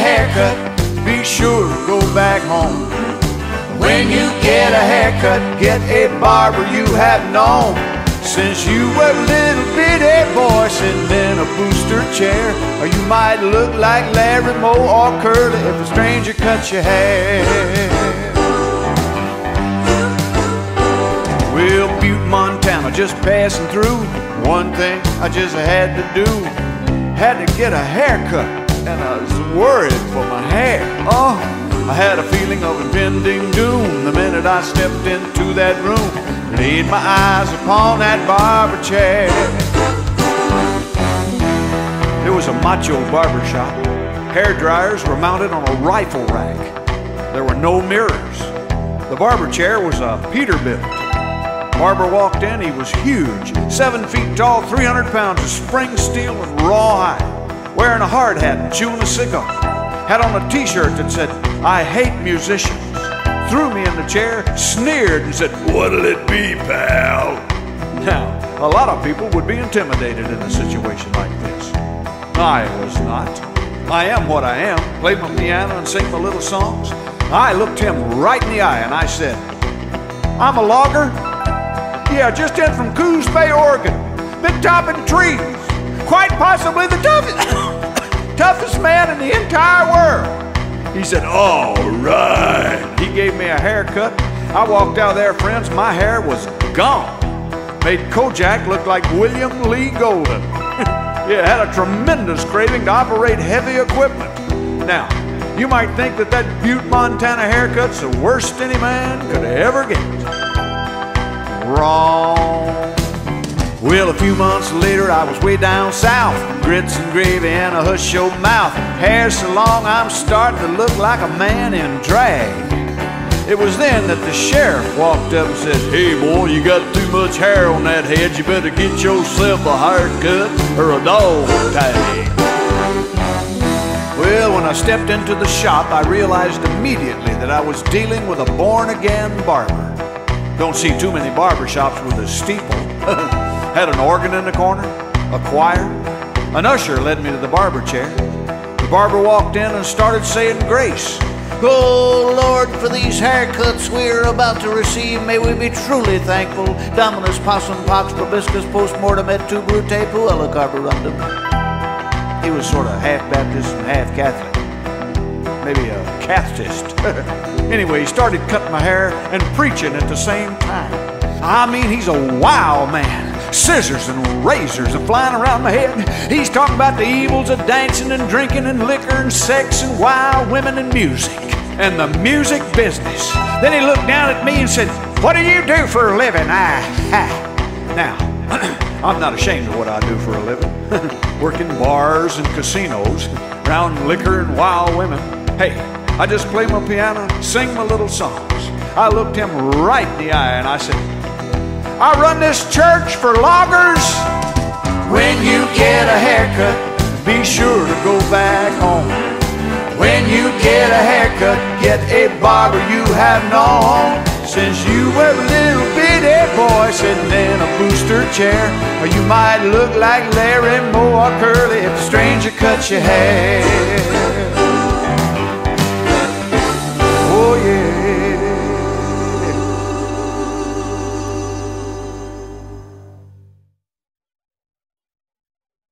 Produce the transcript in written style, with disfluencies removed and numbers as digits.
haircut, be sure to go back home. When you get a haircut, get a barber you have known. Since you were a little bitty boy sitting in a booster chair, or you might look like Larry Moe or Curly if a stranger cuts your hair. Well, Butte, Montana, just passing through. One thing I just had to do, had to get a haircut, and I was worried for my hair. Oh, I had a feeling of impending doom the minute I stepped into that room, laid my eyes upon that barber chair. It was a macho barber shop. Hair dryers were mounted on a rifle rack. There were no mirrors. The barber chair was a Peterbilt. Barber walked in, he was huge, 7 feet tall, 300 pounds of spring steel and rawhide, wearing a hard hat and chewing a cigar. Had on a t-shirt that said, "I hate musicians." Threw me in the chair, sneered and said, "What'll it be, pal?" Now, a lot of people would be intimidated in a situation like this. I was not. I am what I am, played my piano and sing my little songs. I looked him right in the eye and I said, "I'm a logger. Yeah, just in from Coos Bay, Oregon. Been topping trees. Quite possibly the toughest man in the entire world." He said, "All right." He gave me a haircut. I walked out of there, friends, my hair was gone. Made Kojak look like William Lee Golden. Yeah, had a tremendous craving to operate heavy equipment. Now, you might think that that Butte, Montana haircut's the worst any man could ever get. Wrong. Well, a few months later, I was way down south, grits and gravy and a hush your mouth. Hair so long, I'm starting to look like a man in drag. It was then that the sheriff walked up and said, "Hey boy, you got too much hair on that head. You better get yourself a haircut or a dog tag." Well, when I stepped into the shop, I realized immediately that I was dealing with a born-again barber. Don't see too many barber shops with a steeple. Had an organ in the corner, a choir. An usher led me to the barber chair. The barber walked in and started saying grace. "Oh Lord, for these haircuts we're about to receive, may we be truly thankful. Dominus possum pox probiscus postmortem et tu brute puella carborundum." He was sort of half Baptist and half Catholic. Maybe a Catechist. Anyway, he started cutting my hair and preaching at the same time. I mean, he's a wild man. Scissors and razors are flying around my head. He's talking about the evils of dancing and drinking and liquor and sex and wild women and music. And the music business. Then he looked down at me and said, "What do you do for a living?" Now, I'm not ashamed of what I do for a living. Work in bars and casinos, around liquor and wild women. Hey, I just play my piano, sing my little songs. I looked him right in the eye and I said, "I run this church for loggers." When you get a haircut, be sure to go back home. When you get a haircut, get a barber you have known. Since you were a little bitty boy sitting in a booster chair, or you might look like Larry Moe or Curly if a stranger cuts your hair.